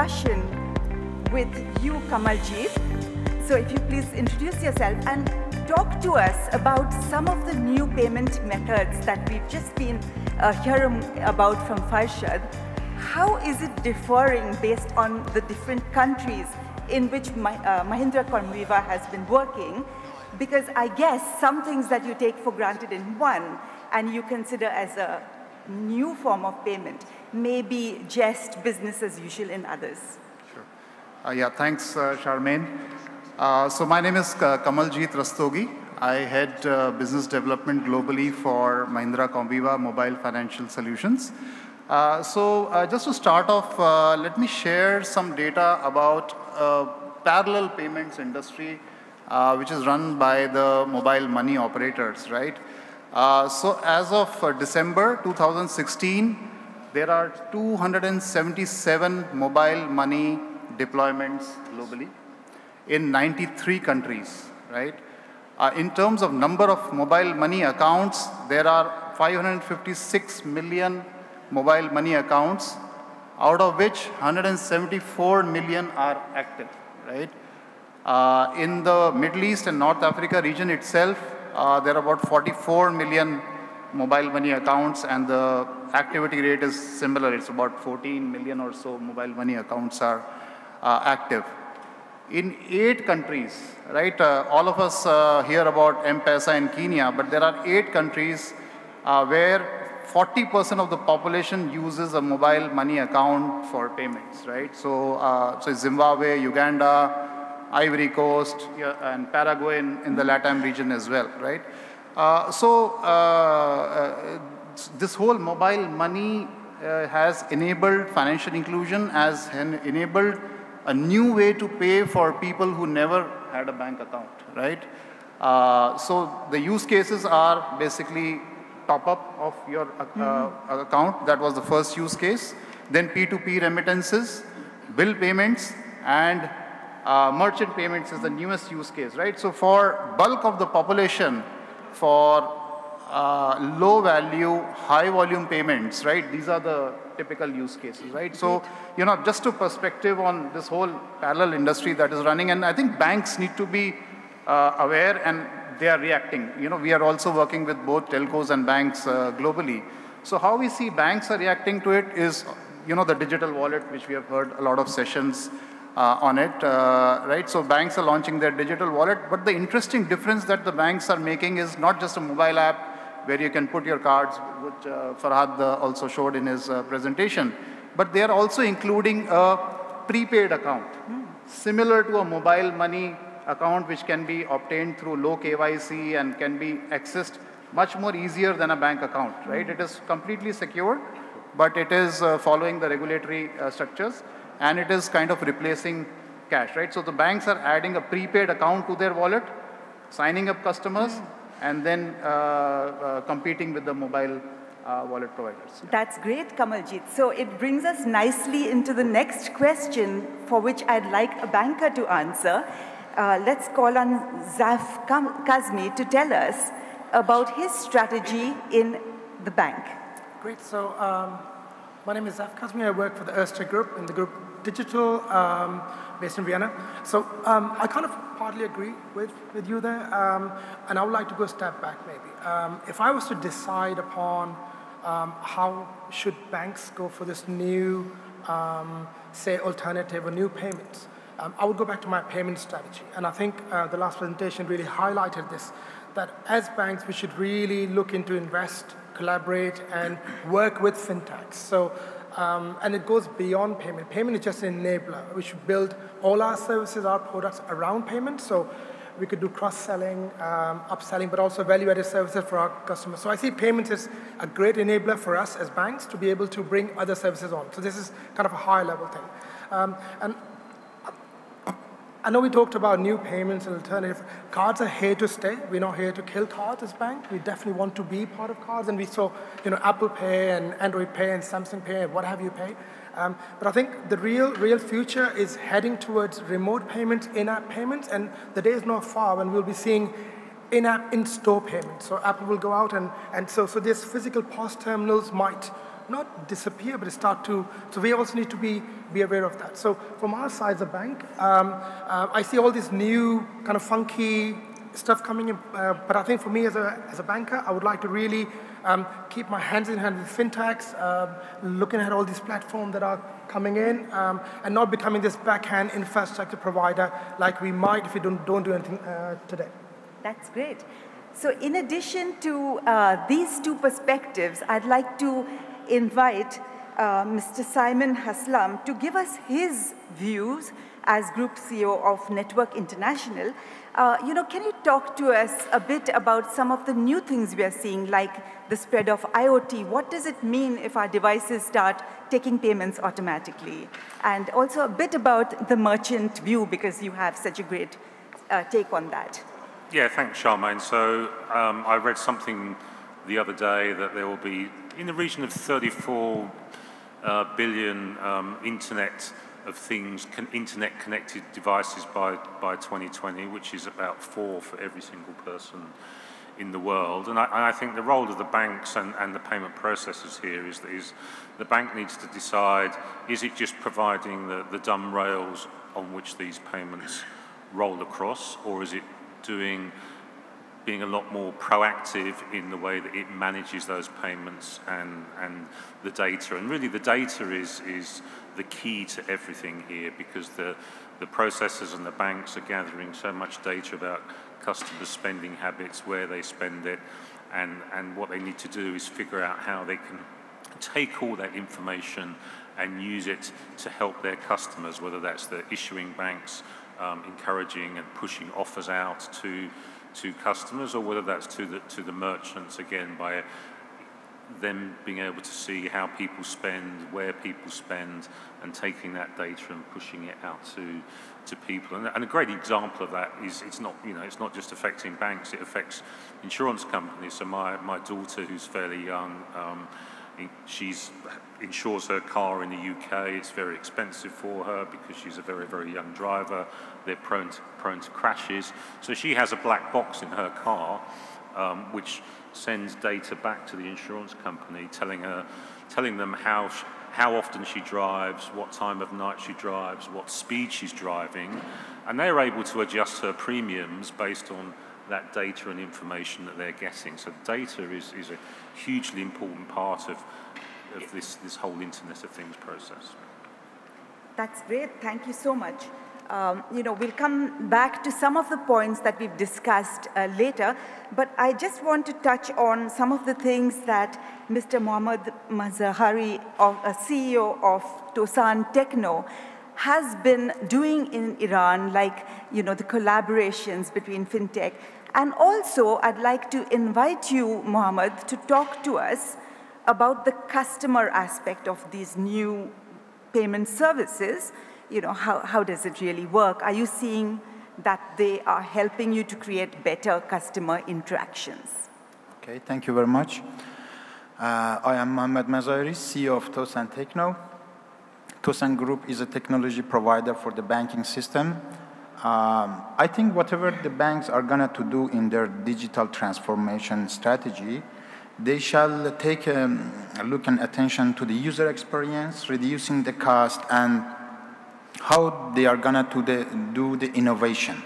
discussion with you, Kamaljeet. So if you please introduce yourself and talk to us about some of the new payment methods that we've just been hearing about from Farshad. How is it differing based on the different countries in which Mahindra Conviva has been working? Because I guess some things that you take for granted in one and you consider as a new form of payment may be just business as usual in others. Sure. Yeah, thanks, Charmaine. So my name is Kamaljeet Rastogi. I head business development globally for Mahindra Conviva Mobile Financial Solutions. Just to start off, let me share some data about parallel payments industry, which is run by the mobile money operators, right? So as of December 2016, there are 277 mobile money deployments globally in 93 countries, right? In terms of number of mobile money accounts, there are 556 million mobile money accounts, out of which 174 million are active, right? In the Middle East and North Africa region itself, there are about 44 million mobile money accounts, and the activity rate is similar. It's about 14 million or so mobile money accounts are active. In 8 countries, right, all of us hear about M-Pesa in Kenya, but there are 8 countries where 40% of the population uses a mobile money account for payments, right? So Zimbabwe, Uganda, Ivory Coast, and Paraguay in the LATAM region as well, right? This whole mobile money has enabled financial inclusion, has enabled a new way to pay for people who never had a bank account, right? So the use cases are basically top up of your account. That was the first use case. Then P2P remittances, bill payments, and merchant payments is the newest use case, right? So for bulk of the population, for low value, high volume payments, right? These are the typical use cases, right? So, you know, just to perspective on this whole parallel industry that is running, and I think banks need to be aware, and they are reacting. You know, we are also working with both telcos and banks globally. So how we see banks are reacting to it is, you know, the digital wallet, which we have heard a lot of sessions on it, right? So banks are launching their digital wallet, but the interesting difference that the banks are making is not just a mobile app where you can put your cards, which Farhad also showed in his presentation, but they are also including a prepaid account, similar to a mobile money account, which can be obtained through low KYC and can be accessed much more easier than a bank account, right? It is completely secure, but it is following the regulatory structures, and it is kind of replacing cash, right? So the banks are adding a prepaid account to their wallet, signing up customers, and then competing with the mobile wallet providers. That's great, Kamaljeet. So it brings us nicely into the next question, for which I'd like a banker to answer. Let's call on Zaf Kazmi to tell us about his strategy in the bank. Great. So my name is Zaf Kazmi. I work for the Erste group in the group Digital, based in Vienna. So I kind of partly agree with you there, and I would like to go a step back maybe. If I was to decide upon how should banks go for this new, say, alternative or new payments, I would go back to my payment strategy. And I think the last presentation really highlighted this, that as banks, we should really look into invest, collaborate, and work with FinTechs. So, and it goes beyond payment. Payment is just an enabler. We should build all our services, our products around payment. So we could do cross-selling, upselling, but also value-added services for our customers. So I see payments as a great enabler for us as banks to be able to bring other services on. So this is kind of a high-level thing. And I know we talked about new payments and alternative. Cards are here to stay. We're not here to kill cards as bank. We definitely want to be part of cards. And we saw, you know, Apple Pay and Android Pay and Samsung Pay and what have you pay. But I think the real future is heading towards remote payments, in-app payments, and the day is not far when we'll be seeing in-app, in-store payments. So Apple will go out and so these physical POS terminals might not disappear, but start to, so we also need to be aware of that. So from our side as a bank, I see all this new kind of funky stuff coming in, but I think for me as a banker, I would like to really keep my hands in hand with fintechs, looking at all these platforms that are coming in, and not becoming this backhand infrastructure provider like we might if we don't do anything today. That's great. So in addition to these two perspectives, I'd like to invite Mr. Simon Haslam to give us his views as Group CEO of Network International. Can you talk to us a bit about some of the new things we are seeing, like the spread of IoT? What does it mean if our devices start taking payments automatically? And also a bit about the merchant view, because you have such a great take on that. Yeah, thanks, Charmaine. So I read something the other day that there will be in the region of 34 billion Internet of Things, internet-connected devices by 2020, which is about 4 for every single person in the world. And I think the role of the banks and the payment processors here is the bank needs to decide, is it just providing the dumb rails on which these payments roll across, or is it being a lot more proactive in the way that it manages those payments and the data. And really the data is the key to everything here, because the processors and the banks are gathering so much data about customer spending habits, where they spend it, and what they need to do is figure out how they can take all that information and use it to help their customers, whether that's the issuing banks encouraging and pushing offers out to customers, or whether that's to the merchants, again, by them being able to see how people spend, where people spend, and taking that data and pushing it out to people. And a great example of that is it's not just affecting banks, it affects insurance companies. So my daughter, who's fairly young, she insures her car in the UK. It's very expensive for her because she's a very, very young driver. They're prone to crashes. So she has a black box in her car, which sends data back to the insurance company, telling them how often she drives, what time of night she drives, what speed she's driving, and they're able to adjust her premiums based on that data and information that they're getting. So data is a hugely important part of this whole Internet of Things process. That's great. Thank you so much. We'll come back to some of the points that we've discussed later, but I just want to touch on some of the things that Mr. Mohammad Mazahari, CEO of Tosan Techno, has been doing in Iran, like the collaborations between FinTech. And also, I'd like to invite you, Mohammad, to talk to us about the customer aspect of these new payment services. How does it really work? Are you seeing that they are helping you to create better customer interactions? Okay, thank you very much. I am Mohammad Mazahari, CEO of Tosan Techno. Tosan Group is a technology provider for the banking system. I think whatever the banks are going to do in their digital transformation strategy, they shall take a look and attention to the user experience, reducing the cost, and how they are going to do the innovation.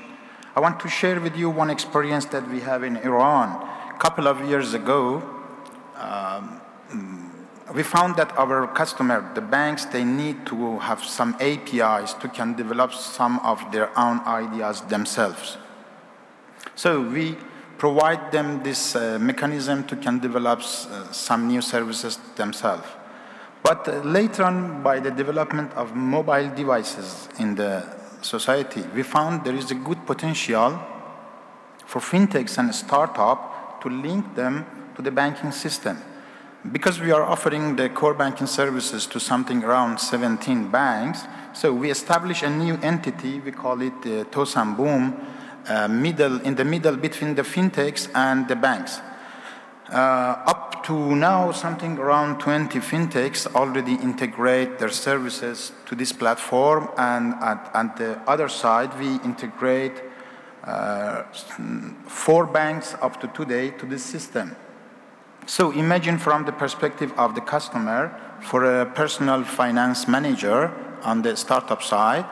I want to share with you one experience that we have in Iran. A couple of years ago, we found that our customer, the banks, they need to have some APIs to can develop some of their own ideas themselves. So we provide them this mechanism to can develop some new services themselves. But later on, by the development of mobile devices in the society, we found there is a good potential for fintechs and startups to link them to the banking system. Because we are offering the core banking services to something around 17 banks, so we establish a new entity, we call it the Tosan Boom, in the middle between the fintechs and the banks. Up to now, something around 20 fintechs already integrate their services to this platform, and at the other side, we integrate 4 banks up to today to this system. So imagine from the perspective of the customer, for a personal finance manager on the startup side,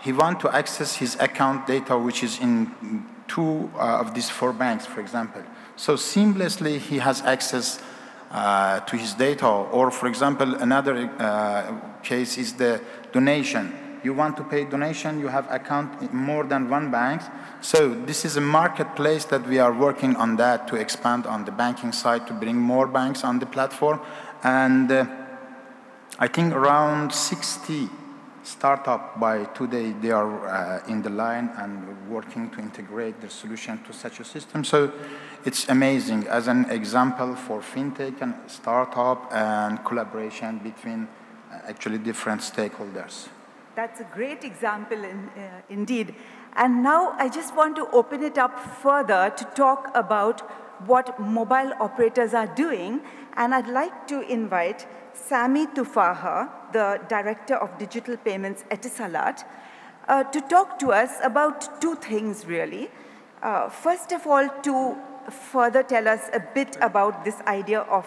he wants to access his account data, which is in two of these 4 banks, for example. So seamlessly, he has access to his data. Or, for example, another case is the donation. You want to pay donation, you have account in more than 1 bank. So this is a marketplace that we are working on that to expand on the banking side, to bring more banks on the platform. And I think around 60 startup by today, they are in the line and working to integrate the solution to such a system. So it's amazing as an example for FinTech and startup and collaboration between actually different stakeholders. That's a great example indeed. And now I just want to open it up further to talk about what mobile operators are doing. And I'd like to invite Sammy Tuffaha, the Director of Digital Payments, Etisalat, to talk to us about 2 things, really. First of all, to further tell us a bit about this idea of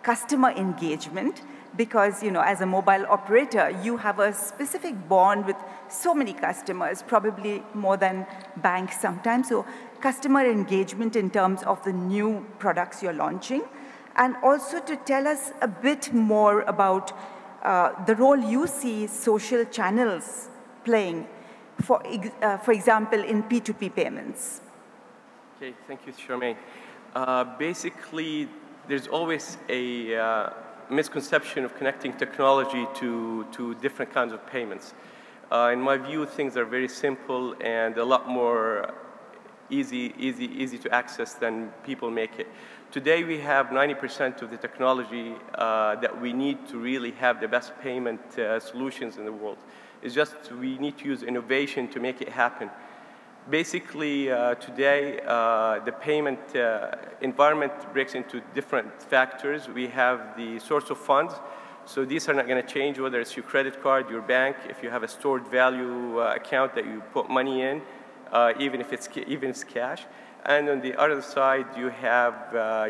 customer engagement, because, you know, as a mobile operator, you have a specific bond with so many customers, probably more than banks sometimes. So customer engagement in terms of the new products you're launching, and also to tell us a bit more about the role you see social channels playing, for example, in P2P payments. Okay, thank you, Charmaine. Basically, there's always a misconception of connecting technology to different kinds of payments. In my view, things are very simple and a lot more easy to access than people make it. Today, we have 90% of the technology that we need to really have the best payment solutions in the world. It's just we need to use innovation to make it happen. Basically, today, the payment environment breaks into different factors. We have the source of funds. So these are not going to change, whether it's your credit card, your bank, if you have a stored value account that you put money in, even if it's cash. And on the other side, you have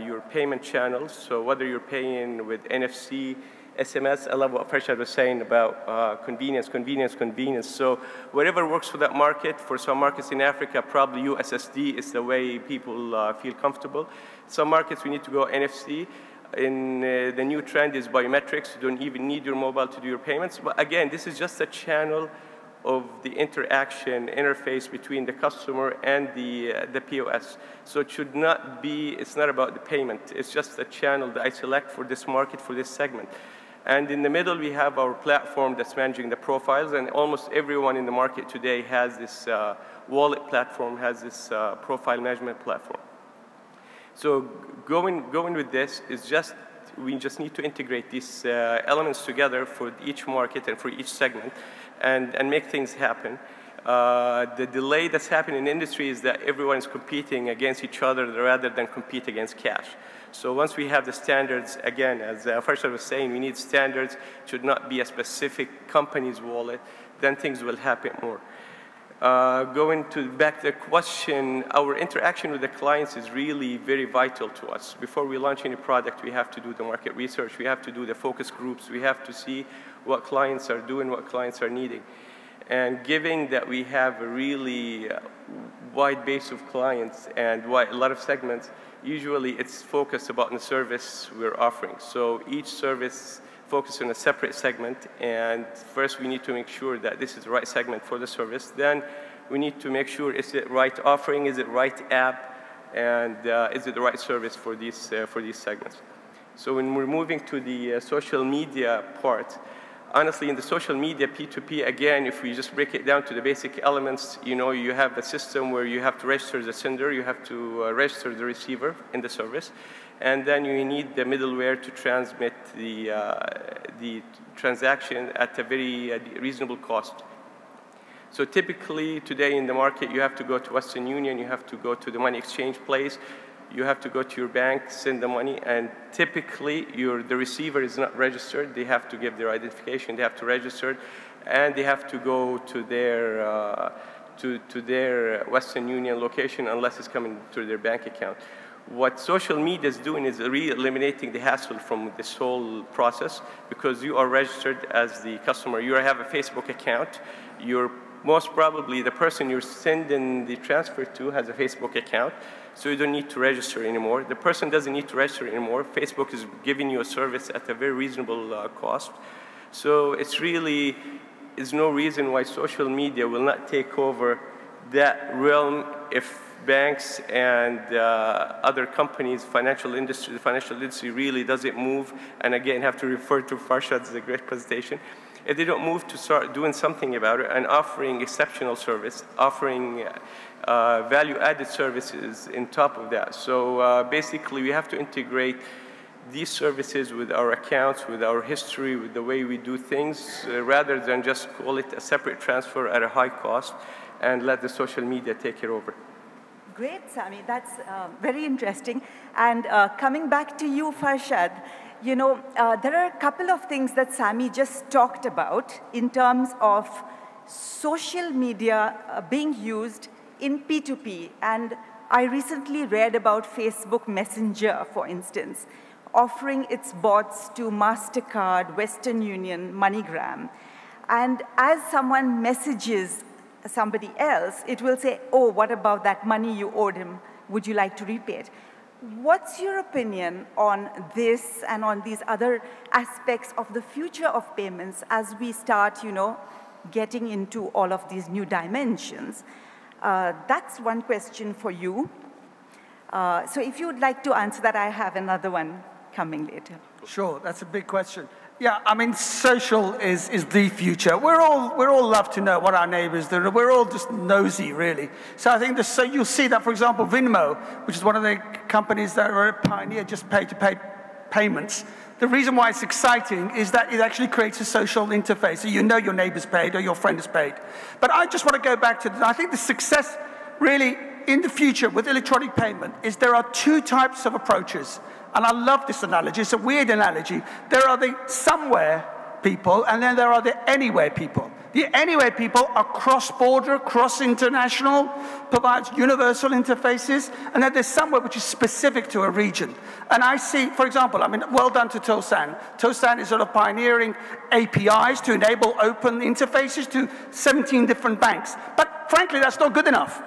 your payment channels. So whether you're paying with NFC, SMS, I love what Farshad was saying about convenience. So whatever works for that market, for some markets in Africa, probably USSD is the way people feel comfortable. Some markets we need to go NFC. In the new trend is biometrics. You don't even need your mobile to do your payments. But again, this is just a channel of the interaction interface between the customer and the POS. So it should not be, it's not about the payment. It's just a channel that I select for this market, for this segment. And in the middle, we have our platform that's managing the profiles, and almost everyone in the market today has this wallet platform, has this profile management platform. So going with this is just, we just need to integrate these elements together for each market and for each segment and make things happen. The delay that's happening in the industry is that everyone is competing against each other rather than compete against cash. So once we have the standards, again, as Farshad was saying, we need standards. It should not be a specific company's wallet. Then things will happen more. Going back to the question, our interaction with the clients is really very vital to us. Before we launch any product, we have to do the market research. We have to do the focus groups. We have to see what clients are doing, what clients are needing. And given that we have a really wide base of clients and a lot of segments, usually it's focused about the service we're offering. So each service focuses on a separate segment, and first we need to make sure that this is the right segment for the service. Then we need to make sure is it right offering, is it right app, and is it the right service for these segments. So when we're moving to the social media part, honestly, in the social media P2P, again, if we just break it down to the basic elements, you know, you have a system where you have to register the sender, you have to register the receiver in the service, and then you need the middleware to transmit the transaction at a very reasonable cost. So typically, today in the market, you have to go to Western Union, you have to go to the money exchange place, you have to go to your bank, send the money, and typically the receiver is not registered. They have to give their identification, they have to register, and they have to go to their Western Union location unless it's coming to their bank account. What social media is doing is really eliminating the hassle from this whole process, because you are registered as the customer. You have a Facebook account. You're most probably the person you're sending the transfer to has a Facebook account, so you don't need to register anymore. The person doesn't need to register anymore. Facebook is giving you a service at a very reasonable cost. So it's really, there's no reason why social media will not take over that realm if banks and other companies, the financial industry really doesn't move. And again, have to refer to Farshad's great presentation. If they don't move to start doing something about it and offering exceptional service, offering value-added services on top of that. So basically, we have to integrate these services with our accounts, with our history, with the way we do things, rather than just call it a separate transfer at a high cost and let the social media take it over. Great, Sammy. That's very interesting. And coming back to you, Farshad, you know, there are a couple of things that Sammy just talked about in terms of social media being used in P2P. And I recently read about Facebook Messenger, for instance, offering its bots to MasterCard, Western Union, MoneyGram. And as someone messages somebody else, it will say, oh, what about that money you owed him? Would you like to repay it? What's your opinion on this and on these other aspects of the future of payments as we start, you know, getting into all of these new dimensions? That's one question for you. So if you would like to answer that, I have another one coming later. Sure, that's a big question. Yeah, I mean, social is the future. We're all love to know what our neighbors do. We're all just nosy, really. So I think so you'll see that, for example, Venmo, which is one of the companies that are a pioneer just pay-to-pay payments. The reason why it's exciting is that it actually creates a social interface. So you know your neighbor's paid or your friend is paid. But I just want to go back to, I think the success really in the future with electronic payment is there are two types of approaches. And I love this analogy. It's a weird analogy. There are the somewhere people, and then there are the anywhere people. The anywhere people are cross-border, cross-international, provides universal interfaces, and then there's somewhere which is specific to a region. And I see, for example, I mean, well done to Tosan. Tosan is sort of pioneering APIs to enable open interfaces to 17 different banks. But frankly, that's not good enough.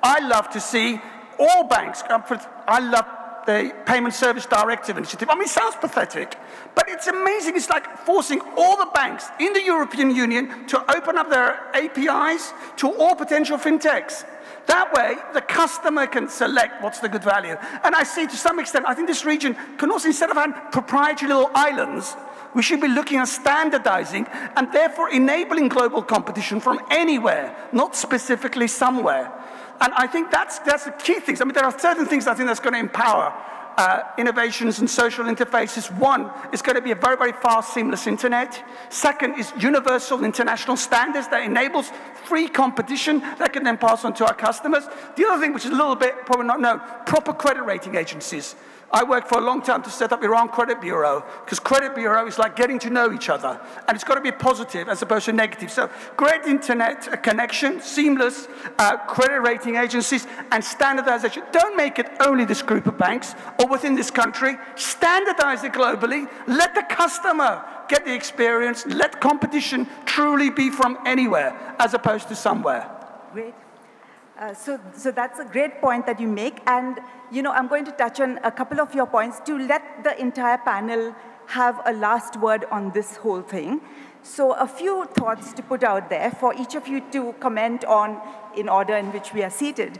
I love to see all banks, I love the Payment Service Directive initiative. I mean, it sounds pathetic, but it's amazing. It's like forcing all the banks in the European Union to open up their APIs to all potential fintechs. That way, the customer can select what's the good value. And I see to some extent, I think this region can also, instead of having proprietary little islands, we should be looking at standardizing and therefore enabling global competition from anywhere, not specifically somewhere. And I think that's the key things. I mean, there are certain things I think that's going to empower innovations and social interfaces. One is going to be a very, very fast, seamless internet. Second is universal international standards that enables free competition that can then pass on to our customers. The other thing, which is a little bit probably not known, proper credit rating agencies. I worked for a long time to set up Iran Credit Bureau, because credit bureau is like getting to know each other, and it's got to be positive as opposed to negative. So great internet connection, seamless credit rating agencies, and standardization. Don't make it only this group of banks or within this country. Standardize it globally. Let the customer get the experience. Let competition truly be from anywhere as opposed to somewhere. Great. So that's a great point that you make, and you know, I'm going to touch on a couple of your points to let the entire panel have a last word on this whole thing. So a few thoughts to put out there for each of you to comment on in order in which we are seated.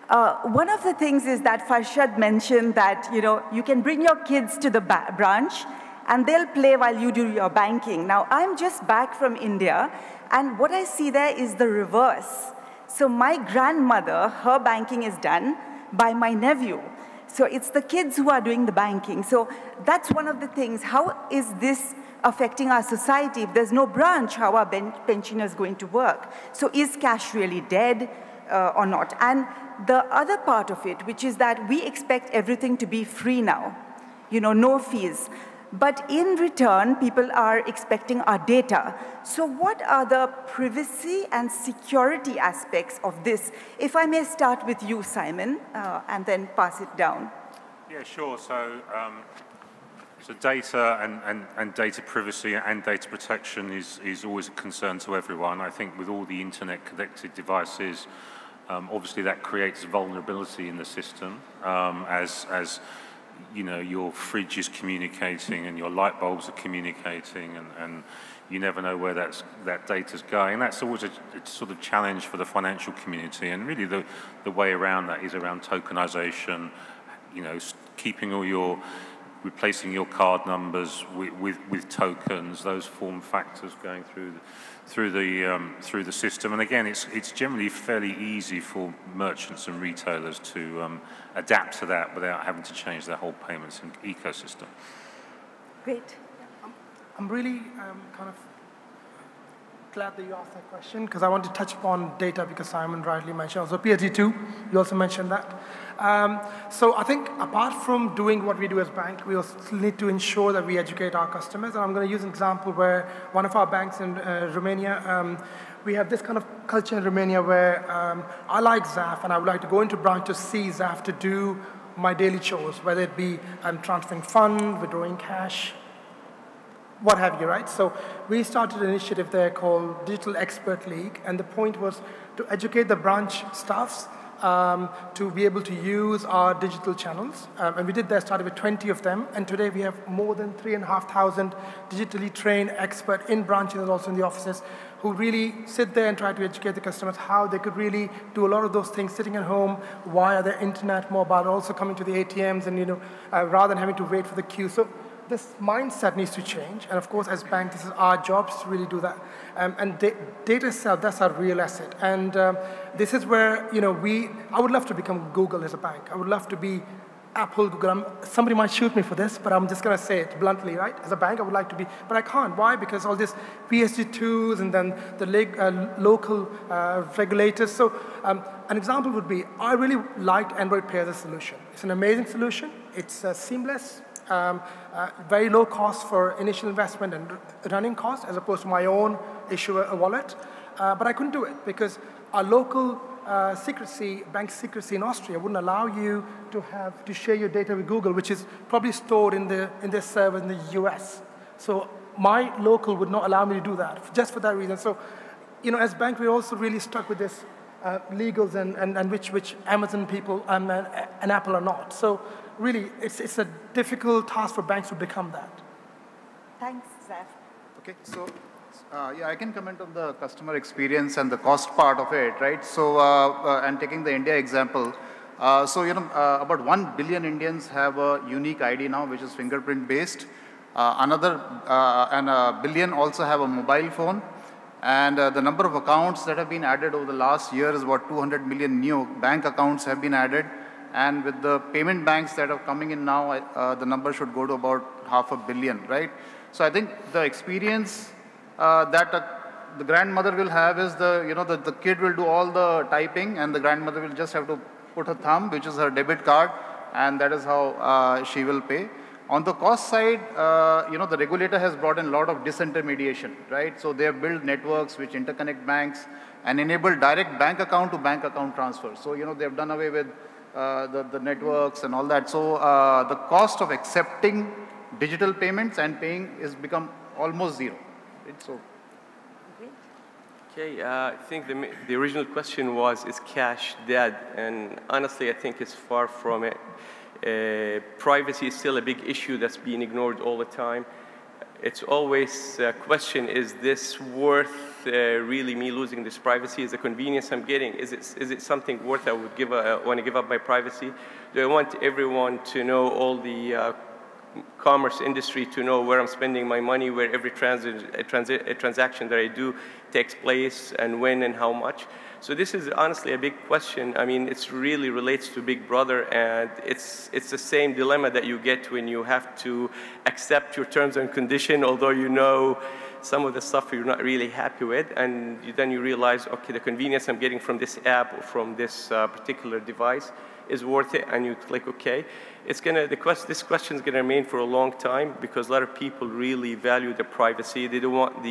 One of the things is that Farshad mentioned that, you know, you can bring your kids to the branch and they'll play while you do your banking. Now, I'm just back from India, and what I see there is the reverse. So my grandmother, her banking is done by my nephew. So it's the kids who are doing the banking. So that's one of the things. How is this affecting our society? If there's no branch, how are pensioners going to work? So is cash really dead or not? And the other part of it, which is that we expect everything to be free now, you know, no fees. But in return, people are expecting our data. So what are the privacy and security aspects of this? If I may start with you, Simon, and then pass it down. Yeah, sure. So, so data and data privacy and data protection is always a concern to everyone. I think with all the internet connected devices, obviously that creates vulnerability in the system as you know, your fridge is communicating and your light bulbs are communicating, and you never know where that data's going. And that's always a sort of challenge for the financial community. And really the way around that is around tokenization, you know, keeping all your, replacing your card numbers with tokens, those form factors going through the system. And again, it's generally fairly easy for merchants and retailers to adapt to that without having to change their whole payments ecosystem. Great. I'm really kind of glad that you asked that question, because I want to touch upon data, because Simon rightly mentioned. Also PSD2, you also mentioned that. So I think apart from doing what we do as bank, we also need to ensure that we educate our customers. And I'm going to use an example where one of our banks in Romania, we have this kind of culture in Romania where I like ZAF, and I would like to go into branch to see ZAF to do my daily chores, whether it be I'm transferring funds, withdrawing cash, what have you, right? So we started an initiative there called Digital Expert League, and the point was to educate the branch staffs to be able to use our digital channels. And we did that, started with 20 of them, and today we have more than 3,500 digitally trained experts in branches and also in the offices who really sit there and try to educate the customers how they could really do a lot of those things sitting at home via their internet, mobile, also coming to the ATMs, and rather than having to wait for the queue. So this mindset needs to change, and of course, as bank, this is our jobs to really do that. And data itself, that's our real asset. And this is where I would love to become Google as a bank. I would love to be Apple, Google. Somebody might shoot me for this, but I'm just going to say it bluntly, right? As a bank, I would like to be, but I can't. Why? Because all this PSD2s and then the local regulators. So an example would be, I really liked Android Pay as a solution. It's an amazing solution. It's seamless. Very low cost for initial investment and running costs, as opposed to my own issuer wallet. But I couldn't do it because our local bank secrecy in Austria wouldn't allow you to share your data with Google, which is probably stored in their server in the US. So my local would not allow me to do that, just for that reason. So, as bank, we're also really stuck with this legals and which Amazon people and Apple are not. So really, it's a difficult task for banks to become that. Thanks, Zaf. Okay, so yeah, I can comment on the customer experience and the cost part of it, right? So, and taking the India example, about 1 billion Indians have a unique ID now, which is fingerprint based. Another and a billion also have a mobile phone. And the number of accounts that have been added over the last year is about 200 million new bank accounts have been added. And with the payment banks that are coming in now, the number should go to about 500 million, right? So I think the experience that the grandmother will have is the kid will do all the typing, and the grandmother will just have to put her thumb, which is her debit card, and that is how she will pay. On the cost side, the regulator has brought in a lot of disintermediation, right? So they have built networks which interconnect banks and enable direct bank account to bank account transfer. So, they have done away with the networks and all that. So the cost of accepting digital payments and paying is become almost zero. Right? So. Okay, I think the original question was, is cash dead? And honestly, I think it's far from it. Privacy is still a big issue that's being ignored all the time. It's always a question, is this worth really me losing this privacy? Is the convenience I'm getting, is it something worth I would want to give up my privacy? Do I want everyone to know, all the commerce industry to know where I'm spending my money, where every transaction that I do takes place, and when and how much? So this is honestly a big question. I mean, it really relates to Big Brother, and it's the same dilemma that you get when you have to accept your terms and conditions, although you know some of the stuff you're not really happy with, and then you realize, okay, the convenience I'm getting from this app or from this particular device is worth it, and you click OK. This question is going to remain for a long time because a lot of people really value their privacy. They don't want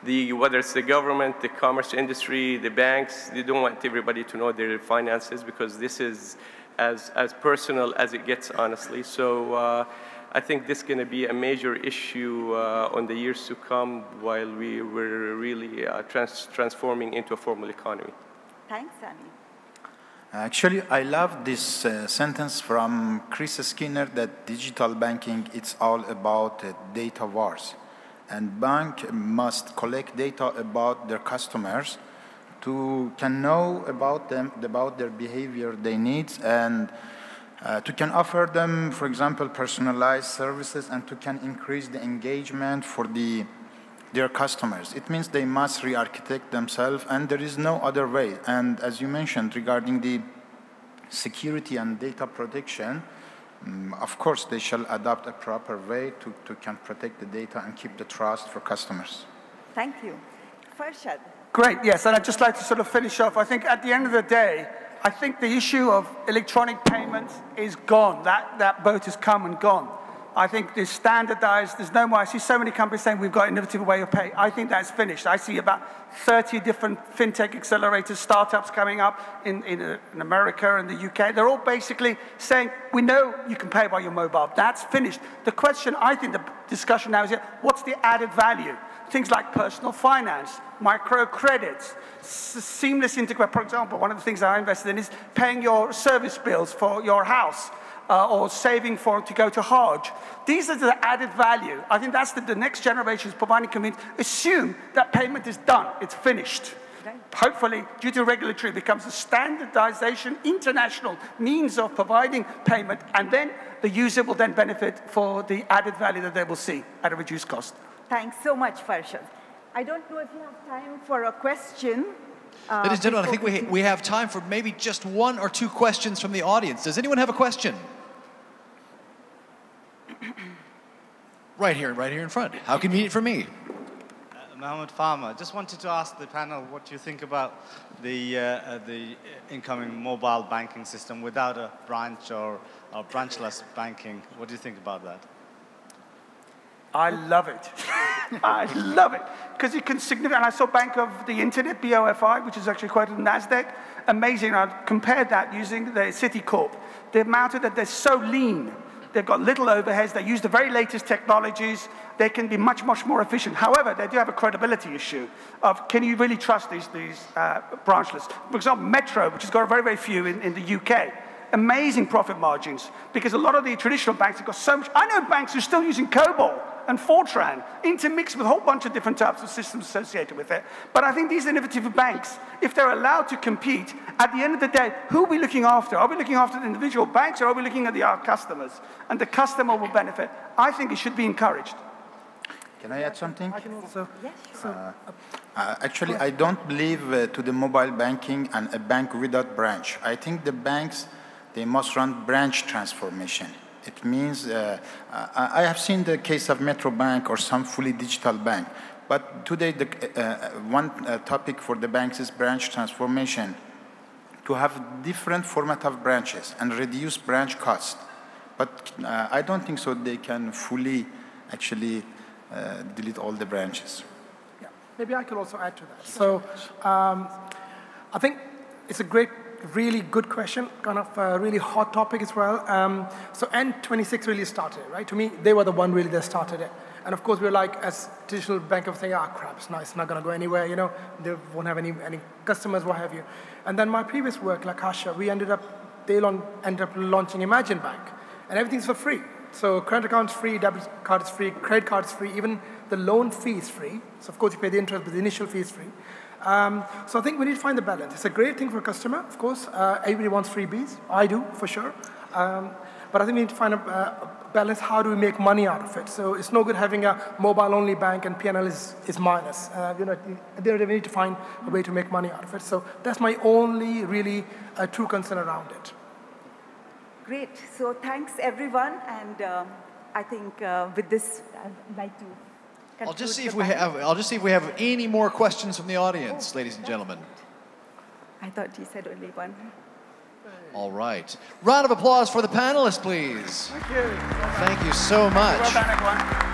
whether it's the government, the commerce industry, the banks, they don't want everybody to know their finances because this is as personal as it gets, honestly. So I think this is going to be a major issue on the years to come while we were really transforming into a formal economy. Thanks, Sammy. Actually, I love this sentence from Chris Skinner that digital banking, it's all about data wars. And bank must collect data about their customers to can know about them, about their behavior, their needs, and to can offer them, for example, personalized services, and to can increase the engagement for their customers. It means they must re-architect themselves, and there is no other way. And as you mentioned, regarding the security and data protection, of course, they shall adopt a proper way to can protect the data and keep the trust for customers. Thank you. Farshad. Great, yes, and I'd just like to sort of finish off. I think at the end of the day, I think the issue of electronic payments is gone. That boat has come and gone. I think there's standardized, there's no more. I see so many companies saying we've got an innovative way of pay. I think that's finished. I see about 30 different FinTech accelerators, startups coming up in America and the UK. They're all basically saying, we know you can pay by your mobile. That's finished. The question, I think the discussion now is, what's the added value? Things like personal finance, microcredits, seamless integration. For example, one of the things that I invested in is paying your service bills for your house. Or saving to go to Hajj. These are the added value. I think that's the next generation is providing convenience. Assume that payment is done, it's finished. Okay. Hopefully, due to regulatory, it becomes a standardization, international means of providing payment, and then the user will then benefit for the added value that they will see at a reduced cost. Thanks so much, Farshad. I don't know if you have time for a question. Ladies and gentlemen, I think we have time for maybe just one or two questions from the audience. Does anyone have a question? Right here in front. How convenient for me. Mohammed Farmer. Just wanted to ask the panel what you think about the incoming mobile banking system without a branch or branchless banking. What do you think about that? I love it. I love it. Because you can significantly, and I saw Bank of the Internet, BOFI, which is actually quoted in NASDAQ. Amazing. I compared that using the Citicorp. The amount of that they're so lean. They've got little overheads. They use the very latest technologies. They can be much, much more efficient. However, they do have a credibility issue of can you really trust these branchless? For example, Metro, which has got very, very few in the UK. Amazing profit margins because a lot of the traditional banks have got so much. I know banks who are still using COBOL and Fortran intermixed with a whole bunch of different types of systems associated with it. But I think these innovative banks, if they're allowed to compete, at the end of the day, who are we looking after? Are we looking after the individual banks or are we looking at our customers? And the customer will benefit. I think it should be encouraged. Can I add something? I can also. Yes, sure. Actually, I don't believe to the mobile banking and a bank without branch. I think the banks, they must run branch transformation. It means, I have seen the case of Metro Bank or some fully digital bank, but today the one topic for the banks is branch transformation, to have different format of branches and reduce branch cost. But I don't think so they can fully actually delete all the branches. Yeah, maybe I could also add to that. So I think it's a great, really good question, kind of a really hot topic as well. So N26 really started it, right? To me, they were the one really that started it. And of course, we were like, as digital bank of thinking, crap, it's nice, it's not going to go anywhere, you know, they won't have any customers, what have you. And then my previous work, like Asha, they ended up launching Imagine Bank. And everything's for free. So current account is free, debit card is free, credit card is free, even the loan fee is free. So of course, you pay the interest, but the initial fee is free. So I think we need to find the balance. It's a great thing for a customer, of course. Everybody wants freebies. I do, for sure. But I think we need to find a balance. How do we make money out of it? So it's no good having a mobile-only bank and P&L is minus. You know, we need to find a way to make money out of it. So that's my only really true concern around it. Great. So thanks, everyone. And I think with this, I'd like to I'll just see if we have any more questions from the audience, ladies and gentlemen. I thought you said only one. All right. Round of applause for the panelists, please. Thank you. Thank you so much. Well done, everyone.